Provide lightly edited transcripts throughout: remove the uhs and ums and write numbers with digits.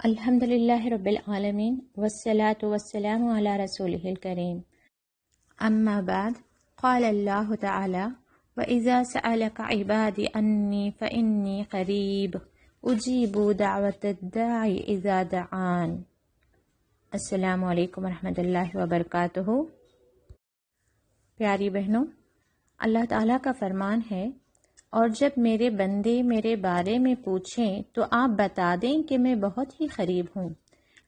الحمد للہ رب العالمین والصلاة والسلام علی رسولہ الکریم اما بعد قال اللہ تعالی وَإِذَا سَأَلَكَ عِبَادِي أَنِّي فَإِنِّي قَرِيبٌ أُجِيبُ دَعْوَةَ الدَّاعِ إِذَا دَعَانِ۔ السلام علیکم ورحمۃ اللہ وبرکاتہ۔ پیاری بہنوں، اللہ تعالیٰ کا فرمان ہے، اور جب میرے بندے میرے بارے میں پوچھیں تو آپ بتا دیں کہ میں بہت ہی قریب ہوں،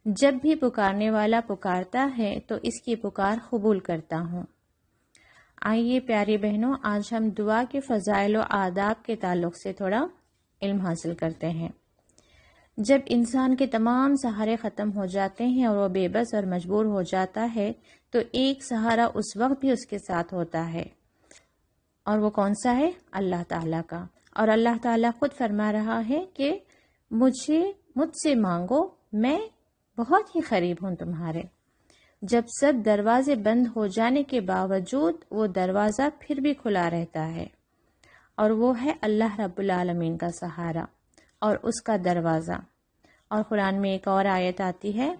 جب بھی پکارنے والا پکارتا ہے تو اس کی پکار قبول کرتا ہوں۔ آئیے پیاری بہنوں، آج ہم دعا کے فضائل و آداب کے تعلق سے تھوڑا علم حاصل کرتے ہیں۔ جب انسان کے تمام سہارے ختم ہو جاتے ہیں اور وہ بے بس اور مجبور ہو جاتا ہے تو ایک سہارا اس وقت بھی اس کے ساتھ ہوتا ہے، اور وہ کون سا ہے؟ اللہ تعالیٰ کا۔ اور اللہ تعالیٰ خود فرما رہا ہے کہ مجھ سے مانگو، میں بہت ہی قریب ہوں تمہارے۔ جب سب دروازے بند ہو جانے کے باوجود وہ دروازہ پھر بھی کھلا رہتا ہے، اور وہ ہے اللہ رب العالمین کا سہارا اور اس کا دروازہ۔ اور قرآن میں ایک اور آیت آتی ہے،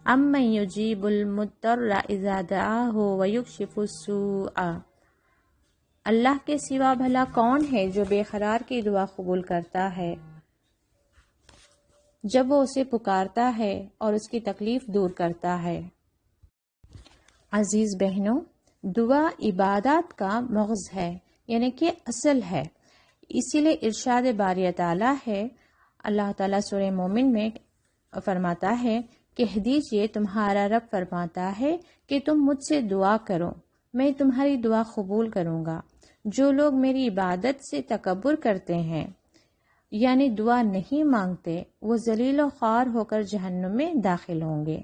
اَمَّن يُجِيبُ الْمُضْطَرَّ إِذَا دَعَاهُ وَيُكْشِفُ السُّوءَ۔ اللہ کے سوا بھلا کون ہے جو بے قرار کی دعا قبول کرتا ہے جب وہ اسے پکارتا ہے اور اس کی تکلیف دور کرتا ہے۔ عزیز بہنوں، دعا عبادات کا مغز ہے، یعنی کہ اصل ہے۔ اسی لیے ارشاد باری تعالیٰ ہے، اللہ تعالیٰ سورہ مومن میں فرماتا ہے، کہہ دیجئے تمہارا رب فرماتا ہے کہ تم مجھ سے دعا کرو، میں تمہاری دعا قبول کروں گا۔ جو لوگ میری عبادت سے تکبر کرتے ہیں، یعنی دعا نہیں مانگتے، وہ ذلیل و خوار ہو کر جہنم میں داخل ہوں گے۔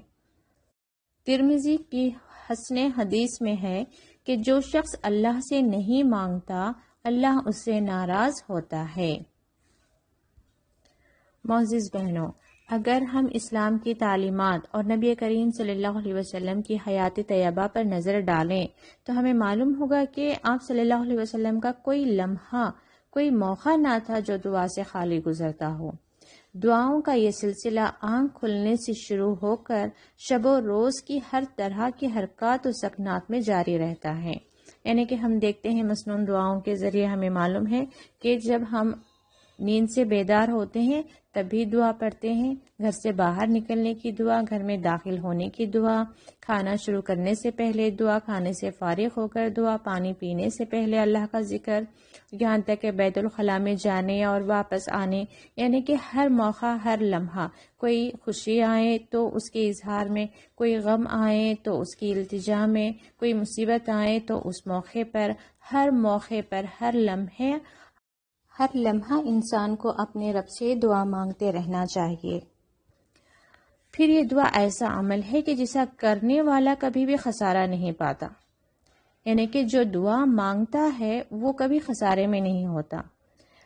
ترمذی کی حسن حدیث میں ہے کہ جو شخص اللہ سے نہیں مانگتا، اللہ اس سے ناراض ہوتا ہے۔ معزز بہنوں، اگر ہم اسلام کی تعلیمات اور نبی کریم صلی اللہ علیہ وسلم کی حیات طیبہ پر نظر ڈالیں تو ہمیں معلوم ہوگا کہ آپ صلی اللہ علیہ وسلم کا کوئی لمحہ، کوئی موقع نہ تھا جو دعا سے خالی گزرتا ہو۔ دعاؤں کا یہ سلسلہ آنکھ کھلنے سے شروع ہو کر شب و روز کی ہر طرح کی حرکات و سکنات میں جاری رہتا ہے۔ یعنی کہ ہم دیکھتے ہیں مسنون دعاؤں کے ذریعے ہمیں معلوم ہے کہ جب ہم نیند سے بیدار ہوتے ہیں تب بھی دعا پڑھتے ہیں، گھر سے باہر نکلنے کی دعا، گھر میں داخل ہونے کی دعا، کھانا شروع کرنے سے پہلے دعا، کھانے سے فارغ ہو کر دعا، پانی پینے سے پہلے اللہ کا ذکر، یہاں تک کہ بیت الخلاء میں جانے اور واپس آنے، یعنی کہ ہر موقع، ہر لمحہ، کوئی خوشی آئے تو اس کے اظہار میں، کوئی غم آئے تو اس کی التجا میں، کوئی مصیبت آئے تو اس موقع پر، ہر موقع پر، ہر لمحہ انسان کو اپنے رب سے دعا مانگتے رہنا چاہیے۔ پھر یہ دعا ایسا عمل ہے کہ جسا کرنے والا کبھی بھی خسارہ نہیں پاتا، یعنی کہ جو دعا مانگتا ہے وہ کبھی خسارے میں نہیں ہوتا۔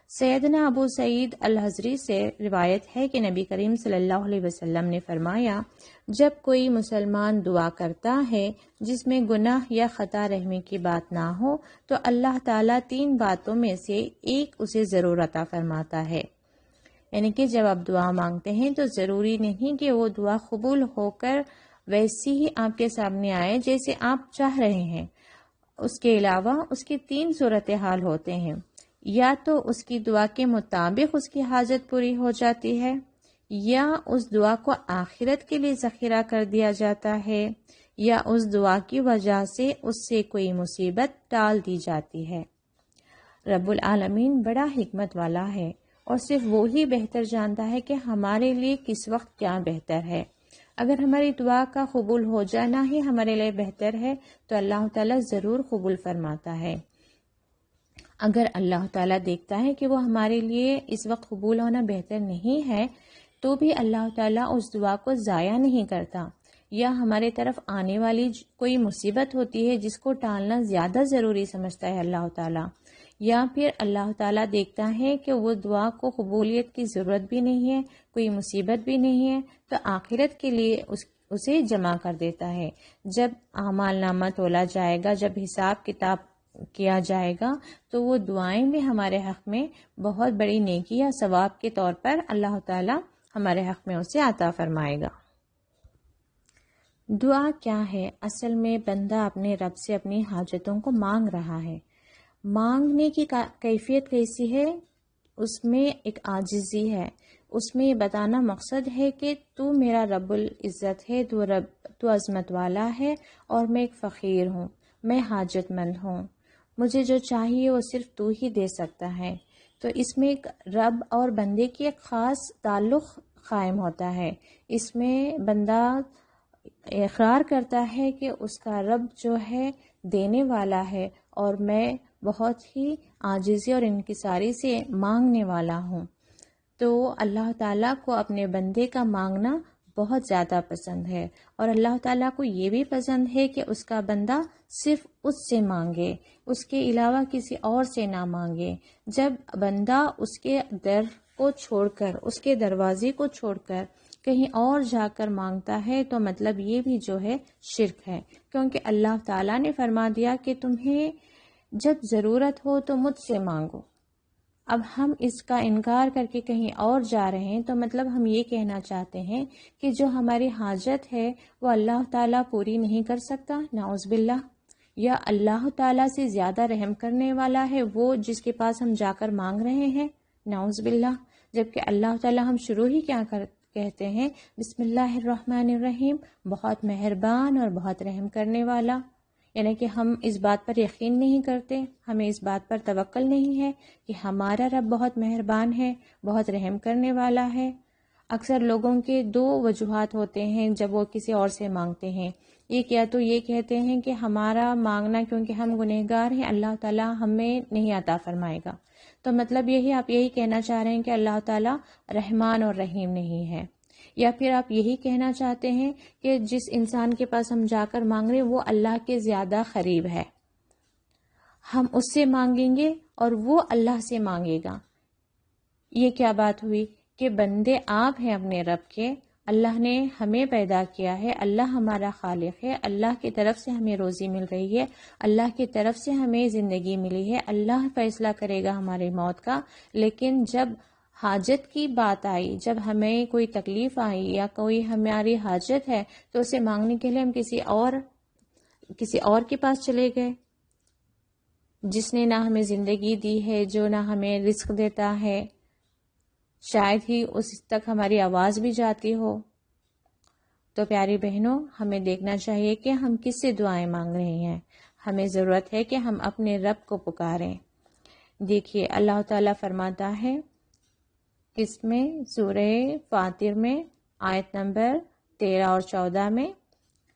سیدنا ابو سعید الخدری سے روایت ہے کہ نبی کریم صلی اللہ علیہ وسلم نے فرمایا، جب کوئی مسلمان دعا کرتا ہے جس میں گناہ یا خطا رحمی کی بات نہ ہو تو اللہ تعالیٰ 3 باتوں میں سے ایک اسے ضرور عطا فرماتا ہے۔ یعنی کہ جب آپ دعا مانگتے ہیں تو ضروری نہیں کہ وہ دعا قبول ہو کر ویسی ہی آپ کے سامنے آئے جیسے آپ چاہ رہے ہیں۔ اس کے علاوہ اس کی 3 صورتحال ہوتے ہیں، یا تو اس کی دعا کے مطابق اس کی حاجت پوری ہو جاتی ہے، یا اس دعا کو آخرت کے لیے ذخیرہ کر دیا جاتا ہے، یا اس دعا کی وجہ سے اس سے کوئی مصیبت ٹال دی جاتی ہے۔ رب العالمین بڑا حکمت والا ہے، اور صرف وہی بہتر جانتا ہے کہ ہمارے لیے کس وقت کیا بہتر ہے۔ اگر ہماری دعا کا قبول ہو جانا ہی ہمارے لیے بہتر ہے تو اللہ تعالیٰ ضرور قبول فرماتا ہے۔ اگر اللہ تعالیٰ دیکھتا ہے کہ وہ ہمارے لیے اس وقت قبول ہونا بہتر نہیں ہے تو بھی اللہ تعالیٰ اس دعا کو ضائع نہیں کرتا، یا ہمارے طرف آنے والی کوئی مصیبت ہوتی ہے جس کو ٹالنا زیادہ ضروری سمجھتا ہے اللہ تعالیٰ، یا پھر اللہ تعالیٰ دیکھتا ہے کہ وہ دعا کو قبولیت کی ضرورت بھی نہیں ہے، کوئی مصیبت بھی نہیں ہے، تو آخرت کے لیے اسے جمع کر دیتا ہے۔ جب اعمال نامہ تولا جائے گا، جب حساب کتاب کیا جائے گا تو وہ دعائیں بھی ہمارے حق میں بہت بڑی نیکی یا ثواب کے طور پر اللہ تعالیٰ ہمارے حق میں اسے عطا فرمائے گا۔ دعا کیا ہے؟ اصل میں بندہ اپنے رب سے اپنی حاجتوں کو مانگ رہا ہے۔ مانگنے کی کیفیت کیسی ہے؟ اس میں ایک عاجزی ہے، اس میں یہ بتانا مقصد ہے کہ تو میرا رب العزت ہے، تو عظمت والا ہے اور میں ایک فقیر ہوں، میں حاجت مند ہوں، مجھے جو چاہیے وہ صرف تو ہی دے سکتا ہے۔ تو اس میں ایک رب اور بندے کی ایک خاص تعلق قائم ہوتا ہے۔ اس میں بندہ اقرار کرتا ہے کہ اس کا رب جو ہے دینے والا ہے اور میں بہت ہی عاجزی اور انکساری سے مانگنے والا ہوں۔ تو اللہ تعالیٰ کو اپنے بندے کا مانگنا بہت زیادہ پسند ہے، اور اللہ تعالیٰ کو یہ بھی پسند ہے کہ اس کا بندہ صرف اس سے مانگے، اس کے علاوہ کسی اور سے نہ مانگے۔ جب بندہ اس کے در کو چھوڑ کر، اس کے دروازے کو چھوڑ کر کہیں اور جا کر مانگتا ہے تو مطلب یہ بھی جو ہے شرک ہے، کیونکہ اللہ تعالیٰ نے فرما دیا کہ تمہیں جب ضرورت ہو تو مجھ سے مانگو۔ اب ہم اس کا انکار کر کے کہیں اور جا رہے ہیں تو مطلب ہم یہ کہنا چاہتے ہیں کہ جو ہماری حاجت ہے وہ اللہ تعالیٰ پوری نہیں کر سکتا، نعوذ باللہ، یا اللہ تعالیٰ سے زیادہ رحم کرنے والا ہے وہ جس کے پاس ہم جا کر مانگ رہے ہیں، نعوذ باللہ۔ جبکہ اللہ تعالیٰ ہم شروع ہی کیا کہتے ہیں؟ بسم اللہ الرحمن الرحیم، بہت مہربان اور بہت رحم کرنے والا۔ یعنی کہ ہم اس بات پر یقین نہیں کرتے، ہمیں اس بات پر توکل نہیں ہے کہ ہمارا رب بہت مہربان ہے، بہت رحم کرنے والا ہے۔ اکثر لوگوں کے دو وجوہات ہوتے ہیں جب وہ کسی اور سے مانگتے ہیں۔ یہ کیا تو یہ کہتے ہیں کہ ہمارا مانگنا کیونکہ ہم گنہگار ہیں اللہ تعالیٰ ہمیں نہیں عطا فرمائے گا، تو مطلب آپ یہی کہنا چاہ رہے ہیں کہ اللہ تعالیٰ رحمان اور رحیم نہیں ہے، یا پھر آپ یہی کہنا چاہتے ہیں کہ جس انسان کے پاس ہم جا کر مانگ رہے وہ اللہ کے زیادہ قریب ہے، ہم اس سے مانگیں گے اور وہ اللہ سے مانگے گا۔ یہ کیا بات ہوئی کہ بندے آپ ہیں اپنے رب کے، اللہ نے ہمیں پیدا کیا ہے، اللہ ہمارا خالق ہے، اللہ کی طرف سے ہمیں روزی مل رہی ہے، اللہ کی طرف سے ہمیں زندگی ملی ہے، اللہ فیصلہ کرے گا ہماری موت کا۔ لیکن جب حاجت کی بات آئی، جب ہمیں کوئی تکلیف آئی یا کوئی ہماری حاجت ہے تو اسے مانگنے کے لیے ہم کسی اور کے پاس چلے گئے، جس نے نہ ہمیں زندگی دی ہے، جو نہ ہمیں رزق دیتا ہے، شاید ہی اس تک ہماری آواز بھی جاتی ہو۔ تو پیاری بہنوں، ہمیں دیکھنا چاہیے کہ ہم کس سے دعائیں مانگ رہے ہیں۔ ہمیں ضرورت ہے کہ ہم اپنے رب کو پکاریں۔ دیکھیے اللہ تعالیٰ فرماتا ہے اس میں سورہ فاطر میں آیت نمبر 13 اور 14 میں،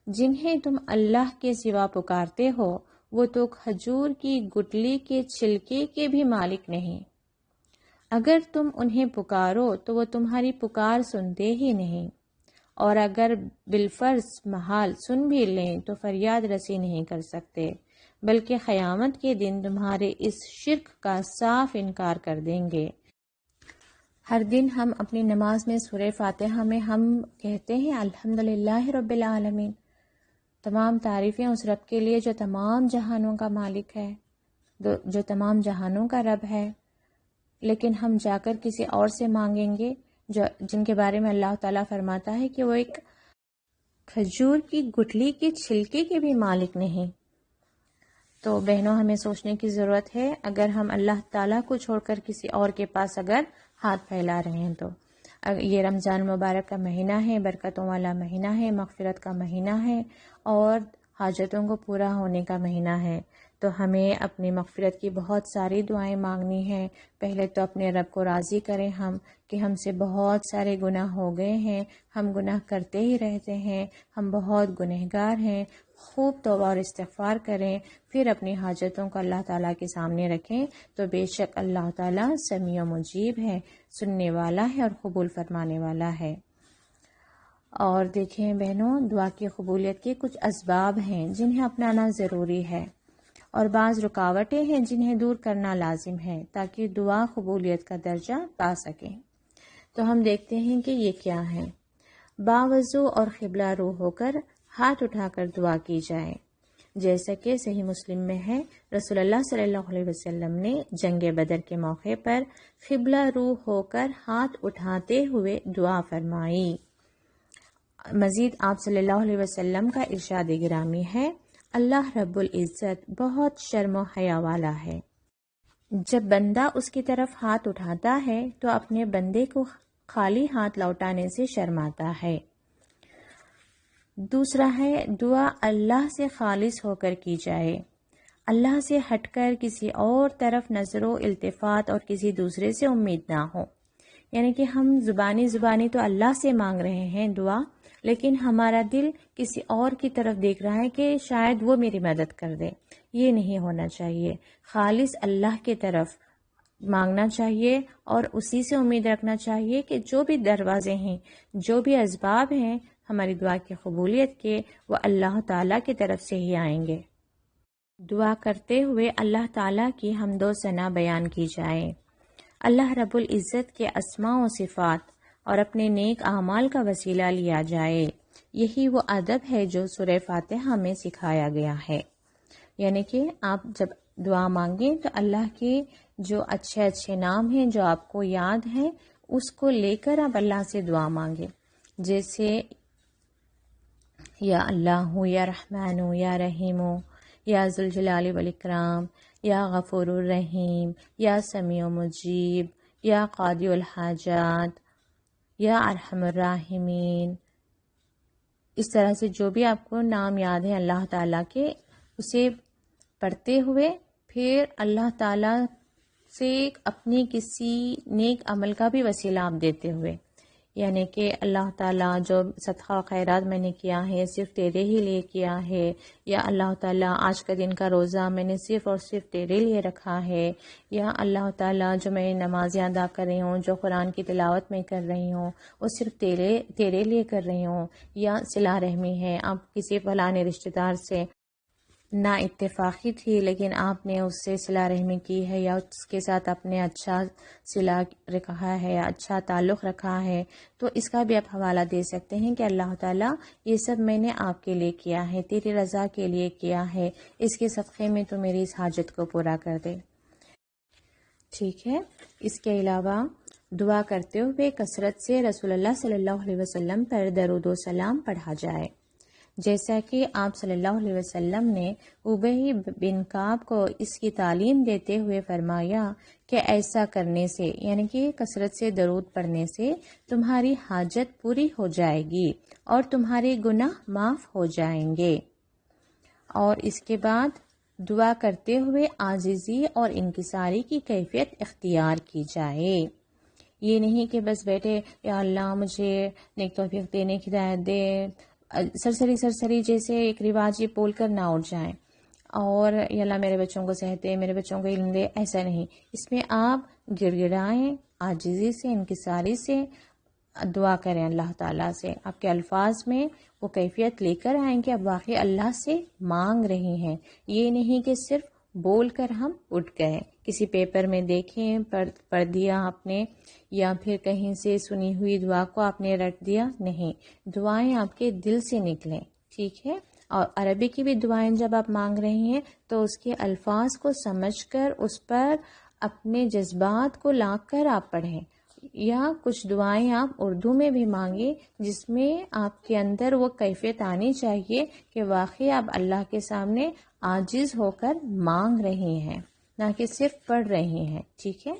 جنہیں تم اللہ کے سوا پکارتے ہو وہ تو کھجور کی گٹلی کے چھلکے کے بھی مالک نہیں، اگر تم انہیں پکارو تو وہ تمہاری پکار سنتے ہی نہیں، اور اگر بالفرض محال سن بھی لیں تو فریاد رسی نہیں کر سکتے، بلکہ قیامت کے دن تمہارے اس شرک کا صاف انکار کر دیں گے۔ ہر دن ہم اپنی نماز میں سورہ فاتحہ میں ہم کہتے ہیں الحمدللہ رب العالمین، تمام تعریفیں اس رب کے لیے جو تمام جہانوں کا مالک ہے، جو تمام جہانوں کا رب ہے۔ لیکن ہم جا کر کسی اور سے مانگیں گے جن کے بارے میں اللہ تعالیٰ فرماتا ہے کہ وہ ایک کھجور کی گٹلی کے چھلکے کے بھی مالک نہیں۔ تو بہنوں، ہمیں سوچنے کی ضرورت ہے، اگر ہم اللہ تعالیٰ کو چھوڑ کر کسی اور کے پاس اگر ہاتھ پھیلا رہے ہیں تو یہ رمضان مبارک کا مہینہ ہے، برکتوں والا مہینہ ہے، مغفرت کا مہینہ ہے اور حاجتوں کو پورا ہونے کا مہینہ ہے۔ تو ہمیں اپنی مغفرت کی بہت ساری دعائیں مانگنی ہیں۔ پہلے تو اپنے رب کو راضی کریں ہم کہ ہم سے بہت سارے گناہ ہو گئے ہیں، ہم گناہ کرتے ہی رہتے ہیں، ہم بہت گنہگار ہیں، خوب توبہ اور استغفار کریں، پھر اپنی حاجتوں کو اللہ تعالیٰ کے سامنے رکھیں، تو بے شک اللہ تعالیٰ سمیع و مجیب ہے، سننے والا ہے اور قبول فرمانے والا ہے۔ اور دیکھیں بہنوں، دعا کی قبولیت کے کچھ اسباب ہیں جنہیں اپنانا ضروری ہے، اور بعض رکاوٹیں ہیں جنہیں دور کرنا لازم ہے تاکہ دعا قبولیت کا درجہ پا سکیں۔ تو ہم دیکھتے ہیں کہ یہ کیا ہے۔ باوضو اور قبلہ رو ہو کر ہاتھ اٹھا کر دعا کی جائے، جیسا کہ صحیح مسلم میں ہے، رسول اللہ صلی اللہ علیہ وسلم نے جنگ بدر کے موقع پر قبلہ رو ہو کر ہاتھ اٹھاتے ہوئے دعا فرمائی۔ مزید آپ صلی اللہ علیہ وسلم کا ارشاد گرامی ہے، اللہ رب العزت بہت شرم و حیا والا ہے۔ جب بندہ اس کی طرف ہاتھ اٹھاتا ہے تو اپنے بندے کو خالی ہاتھ لوٹانے سے شرماتا ہے۔ دوسرا ہے دعا اللہ سے خالص ہو کر کی جائے، اللہ سے ہٹ کر کسی اور طرف نظر و التفات اور کسی دوسرے سے امید نہ ہو۔ یعنی کہ ہم زبانی تو اللہ سے مانگ رہے ہیں دعا، لیکن ہمارا دل کسی اور کی طرف دیکھ رہا ہے کہ شاید وہ میری مدد کر دے۔ یہ نہیں ہونا چاہیے، خالص اللہ کی طرف مانگنا چاہیے اور اسی سے امید رکھنا چاہیے کہ جو بھی دروازے ہیں، جو بھی اسباب ہیں ہماری دعا کی قبولیت کے، وہ اللہ تعالیٰ کی طرف سے ہی آئیں گے۔ دعا کرتے ہوئے اللہ تعالیٰ کی حمد و ثنا بیان کی جائے، اللہ رب العزت کے اسماء و صفات اور اپنے نیک اعمال کا وسیلہ لیا جائے۔ یہی وہ ادب ہے جو سورہ فاتحہ میں سکھایا گیا ہے۔ یعنی کہ آپ جب دعا مانگیں تو اللہ کے جو اچھے اچھے نام ہیں جو آپ کو یاد ہیں، اس کو لے کر آپ اللہ سے دعا مانگیں، جیسے یا اللہ یا رحمان یا رحیم یا ذوالجلال والاکرام یا غفور الرحیم یا سمیع مجیب یا قاضی الحاجات یا ارحم الراحمین۔ اس طرح سے جو بھی آپ کو نام یاد ہے اللہ تعالیٰ کے، اسے پڑھتے ہوئے پھر اللہ تعالیٰ سے اپنے کسی نیک عمل کا بھی وسیلہ آپ دیتے ہوئے، یعنی کہ اللہ تعالیٰ جو صدقہ و خیرات میں نے کیا ہے صرف تیرے ہی لیے کیا ہے، یا اللہ تعالیٰ آج کا دن کا روزہ میں نے صرف اور صرف تیرے لیے رکھا ہے، یا اللہ تعالیٰ جو میں نمازیں ادا کر رہی ہوں، جو قرآن کی تلاوت میں کر رہی ہوں، وہ صرف تیرے لیے کر رہی ہوں۔ یا صلہ رحمی ہے، آپ کسی فلاں رشتہ دار سے نا اتفاقی تھی لیکن آپ نے اس سے صلہ رحمی کی ہے، یا اس کے ساتھ آپ نے اچھا صلہ رکھا ہے یا اچھا تعلق رکھا ہے، تو اس کا بھی آپ حوالہ دے سکتے ہیں کہ اللہ تعالیٰ یہ سب میں نے آپ کے لیے کیا ہے، تیری رضا کے لیے کیا ہے، اس کے صدقے میں تو میری اس حاجت کو پورا کر دے۔ ٹھیک ہے، اس کے علاوہ دعا کرتے ہوئے کثرت سے رسول اللہ صلی اللہ علیہ وسلم پر درود و سلام پڑھا جائے، جیسا کہ آپ صلی اللہ علیہ وسلم نے ابی بن کعب کو اس کی تعلیم دیتے ہوئے فرمایا کہ ایسا کرنے سے، یعنی کہ کثرت سے درود پڑھنے سے تمہاری حاجت پوری ہو جائے گی اور تمہارے گناہ معاف ہو جائیں گے۔ اور اس کے بعد دعا کرتے ہوئے عاجزی اور انکساری کی کیفیت اختیار کی جائے۔ یہ نہیں کہ بس بیٹھے یا اللہ مجھے نیک توفیق دینے کی ہدایت دے، سرسری جیسے ایک رواج یہ بول کر نہ اٹھ جائیں، اور یا اللہ میرے بچوں کو صحت دے، میرے بچوں کو علم دے، ایسا نہیں۔ اس میں آپ گڑ گڑائیں، عاجزی سے انکساری سے دعا کریں اللہ تعالیٰ سے، آپ کے الفاظ میں وہ کیفیت لے کر آئیں کہ آپ واقعی اللہ سے مانگ رہی ہیں۔ یہ نہیں کہ صرف بول کر ہم اٹھ گئے، کسی پیپر میں دیکھیں پڑھ دیا آپ نے، یا پھر کہیں سے سنی ہوئی دعا کو آپ نے رٹ دیا، نہیں، دعائیں آپ کے دل سے نکلیں۔ ٹھیک ہے، اور عربی کی بھی دعائیں جب آپ مانگ رہی ہیں تو اس کے الفاظ کو سمجھ کر اس پر اپنے جذبات کو لا کر آپ پڑھیں، یا کچھ دعائیں آپ اردو میں بھی مانگیں جس میں آپ کے اندر وہ کیفیت آنی چاہیے کہ واقعی آپ اللہ کے سامنے عاجز ہو کر مانگ رہی ہیں، نہ کہ صرف پڑھ رہی ہیں۔ ٹھیک ہے،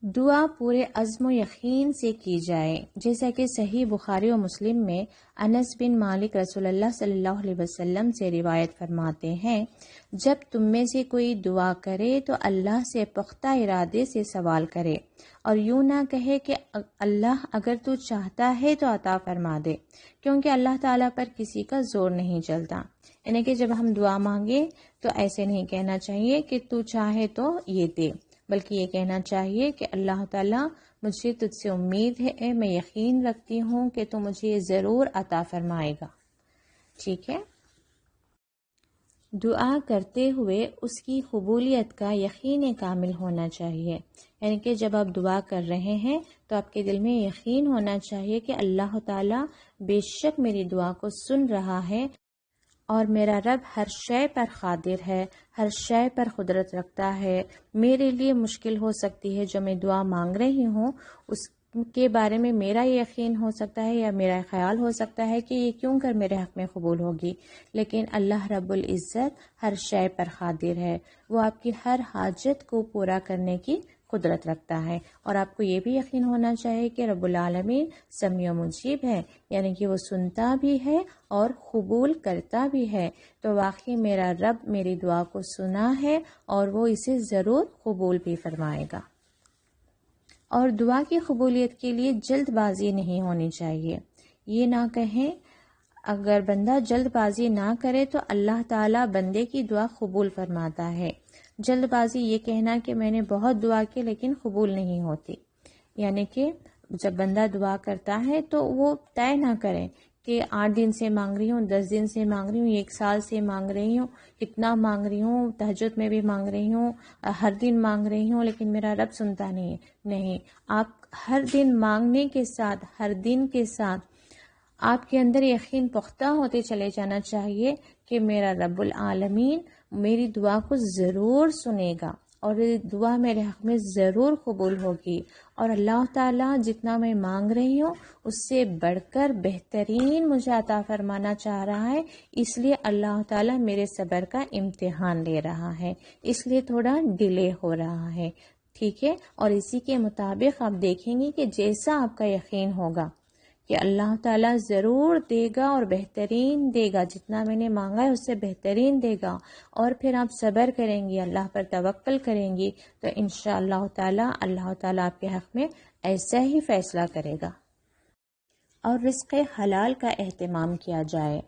دعا پورے عزم و یقین سے کی جائے، جیسا کہ صحیح بخاری و مسلم میں انس بن مالک رسول اللہ صلی اللہ علیہ وسلم سے روایت فرماتے ہیں، جب تم میں سے کوئی دعا کرے تو اللہ سے پختہ ارادے سے سوال کرے اور یوں نہ کہے کہ اللہ اگر تو چاہتا ہے تو عطا فرما دے، کیونکہ اللہ تعالیٰ پر کسی کا زور نہیں چلتا۔ یعنی کہ جب ہم دعا مانگے تو ایسے نہیں کہنا چاہیے کہ تو چاہے تو یہ دے، بلکہ یہ کہنا چاہیے کہ اللہ تعالیٰ مجھے تجھ سے امید ہے، میں یقین رکھتی ہوں کہ تو مجھے یہ ضرور عطا فرمائے گا۔ ٹھیک ہے، دعا کرتے ہوئے اس کی قبولیت کا یقین کامل ہونا چاہیے، یعنی کہ جب آپ دعا کر رہے ہیں تو آپ کے دل میں یقین ہونا چاہیے کہ اللہ تعالیٰ بے شک میری دعا کو سن رہا ہے اور میرا رب ہر شے پر قادر ہے، ہر شے پر قدرت رکھتا ہے۔ میرے لیے مشکل ہو سکتی ہے جو میں دعا مانگ رہی ہوں، اس کے بارے میں میرا یقین ہو سکتا ہے یا میرا خیال ہو سکتا ہے کہ یہ کیوں کر میرے حق میں قبول ہوگی، لیکن اللہ رب العزت ہر شے پر قادر ہے۔ وہ آپ کی ہر حاجت کو پورا کرنے کی قدرت رکھتا ہے، اور آپ کو یہ بھی یقین ہونا چاہیے کہ رب العالمین سمیع و مجیب ہے، یعنی کہ وہ سنتا بھی ہے اور قبول کرتا بھی ہے۔ تو واقعی میرا رب میری دعا کو سنا ہے اور وہ اسے ضرور قبول بھی فرمائے گا۔ اور دعا کی قبولیت کے لیے جلد بازی نہیں ہونی چاہیے۔ یہ نہ کہیں، اگر بندہ جلد بازی نہ کرے تو اللہ تعالیٰ بندے کی دعا قبول فرماتا ہے۔ جلد بازی یہ کہنا کہ میں نے بہت دعا کی لیکن قبول نہیں ہوتی، یعنی کہ جب بندہ دعا کرتا ہے تو وہ طے نہ کرے کہ 8 دن سے مانگ رہی ہوں، 10 دن سے مانگ رہی ہوں، 1 سال سے مانگ رہی ہوں، اتنا مانگ رہی ہوں، تہجد میں بھی مانگ رہی ہوں، ہر دن مانگ رہی ہوں، لیکن میرا رب سنتا نہیں ہے۔ نہیں، آپ ہر دن مانگنے کے ساتھ، ہر دن کے ساتھ آپ کے اندر یقین پختہ ہوتے چلے جانا چاہیے کہ میرا رب العالمین میری دعا کو ضرور سنے گا اور یہ دعا میرے حق میں ضرور قبول ہوگی، اور اللہ تعالیٰ جتنا میں مانگ رہی ہوں اس سے بڑھ کر بہترین مجھے عطا فرمانا چاہ رہا ہے، اس لیے اللہ تعالیٰ میرے صبر کا امتحان لے رہا ہے، اس لیے تھوڑا ڈیلے ہو رہا ہے، ٹھیک ہے۔ اور اسی کے مطابق آپ دیکھیں گے کہ جیسا آپ کا یقین ہوگا کہ اللہ تعالیٰ ضرور دے گا اور بہترین دے گا، جتنا میں نے مانگا ہے اس سے بہترین دے گا، اور پھر آپ صبر کریں گی، اللہ پر توکل کریں گی، تو انشاءاللہ اللہ تعالیٰ آپ کے حق میں ایسا ہی فیصلہ کرے گا۔ اور رزق حلال کا اہتمام کیا جائے،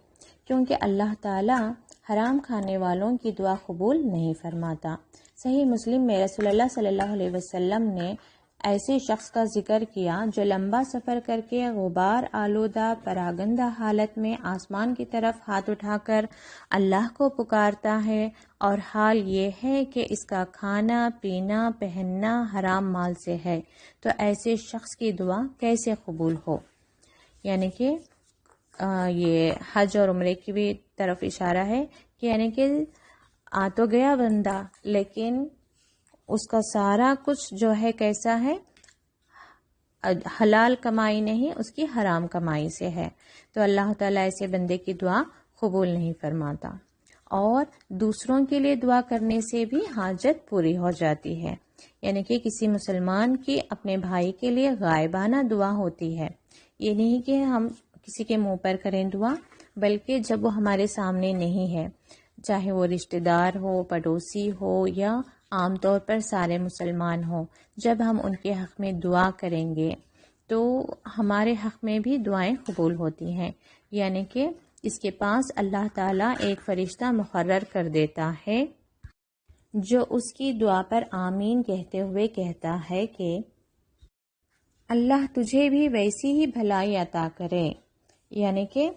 کیونکہ اللہ تعالیٰ حرام کھانے والوں کی دعا قبول نہیں فرماتا۔ صحیح مسلم میں رسول اللہ صلی اللہ علیہ وسلم نے ایسے شخص کا ذکر کیا جو لمبا سفر کر کے غبار آلودہ پراگندہ حالت میں آسمان کی طرف ہاتھ اٹھا کر اللہ کو پکارتا ہے، اور حال یہ ہے کہ اس کا کھانا پینا پہننا حرام مال سے ہے، تو ایسے شخص کی دعا کیسے قبول ہو؟ یعنی کہ یہ حج اور عمرے کی بھی طرف اشارہ ہے کہ یعنی کہ آ تو گیا بندہ لیکن اس کا سارا کچھ جو ہے کیسا ہے، حلال کمائی نہیں، اس کی حرام کمائی سے ہے، تو اللہ تعالیٰ ایسے بندے کی دعا قبول نہیں فرماتا۔ اور دوسروں کے لیے دعا کرنے سے بھی حاجت پوری ہو جاتی ہے، یعنی کہ کسی مسلمان کی اپنے بھائی کے لیے غائبانہ دعا ہوتی ہے، یہ نہیں کہ ہم کسی کے منہ پر کریں دعا، بلکہ جب وہ ہمارے سامنے نہیں ہے، چاہے وہ رشتہ دار ہو، پڑوسی ہو، یا عام طور پر سارے مسلمان ہوں، جب ہم ان کے حق میں دعا کریں گے تو ہمارے حق میں بھی دعائیں قبول ہوتی ہیں، یعنی کہ اس کے پاس اللہ تعالیٰ ایک فرشتہ مقرر کر دیتا ہے جو اس کی دعا پر آمین کہتے ہوئے کہتا ہے کہ اللہ تجھے بھی ویسی ہی بھلائی عطا کرے۔ یعنی کہ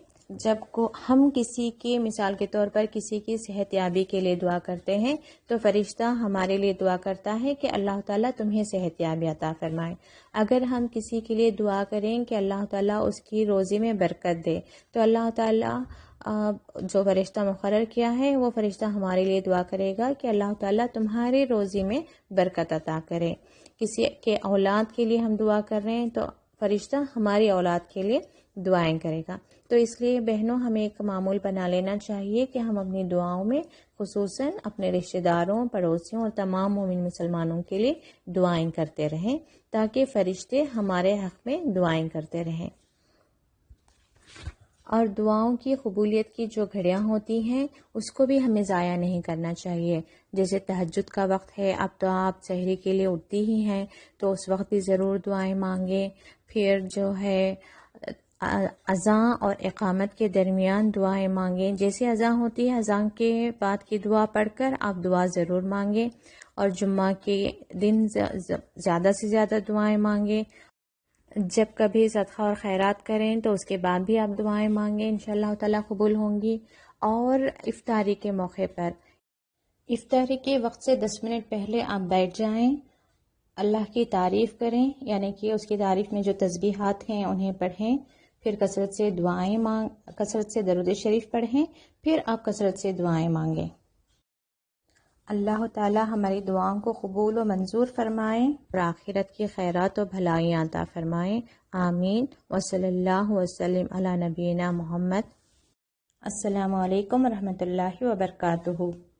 جب ہم کسی کی مثال کے طور پر کسی کی صحت یابی کے لیے دعا کرتے ہیں تو فرشتہ ہمارے لیے دعا کرتا ہے کہ اللہ تعالیٰ تمہیں صحت یابی عطا فرمائے۔ اگر ہم کسی کے لیے دعا کریں کہ اللہ تعالیٰ اس کی روزی میں برکت دے، تو اللہ تعالیٰ جو فرشتہ مقرر کیا ہے وہ فرشتہ ہمارے لیے دعا کرے گا کہ اللہ تعالیٰ تمہاری روزی میں برکت عطا کرے۔ کسی کے اولاد کے لیے ہم دعا کر رہے ہیں تو فرشتہ ہماری اولاد کے لیے دعائیں کرے گا۔ تو اس لیے بہنوں ہمیں ایک معمول بنا لینا چاہیے کہ ہم اپنی دعاؤں میں خصوصاً اپنے رشتہ داروں، پڑوسیوں اور تمام مومن مسلمانوں کے لیے دعائیں کرتے رہیں تاکہ فرشتے ہمارے حق میں دعائیں کرتے رہیں۔ اور دعاؤں کی قبولیت کی جو گھڑیاں ہوتی ہیں اس کو بھی ہمیں ضائع نہیں کرنا چاہیے۔ جیسے تہجد کا وقت ہے، اب تو آپ سحری کے لیے اٹھتی ہی ہیں تو اس وقت بھی ضرور دعائیں مانگیں۔ پھر جو ہے اذان اور اقامت کے درمیان دعائیں مانگیں، جیسے اذان ہوتی ہے اذان کے بعد کی دعا پڑھ کر آپ دعا ضرور مانگیں، اور جمعہ کے دن زیادہ سے زیادہ دعائیں مانگیں۔ جب کبھی صدقہ اور خیرات کریں تو اس کے بعد بھی آپ دعائیں مانگیں، انشاءاللہ تعالیٰ قبول ہوں گی۔ اور افطاری کے موقع پر افطاری کے وقت سے 10 منٹ پہلے آپ بیٹھ جائیں، اللہ کی تعریف کریں، یعنی کہ اس کی تعریف میں جو تسبیحات ہیں انہیں پڑھیں، پھر کثرت سے درود شریف پڑھیں، پھر آپ کثرت سے دعائیں مانگیں۔ اللہ تعالی ہماری دعاؤں کو قبول و منظور فرمائیں اور آخرت کی خیرات و بھلائیاں عطا فرمائیں، آمین۔ وصلی اللہ وسلم علی نبینا محمد۔ السلام علیکم ورحمۃ اللہ وبرکاتہ۔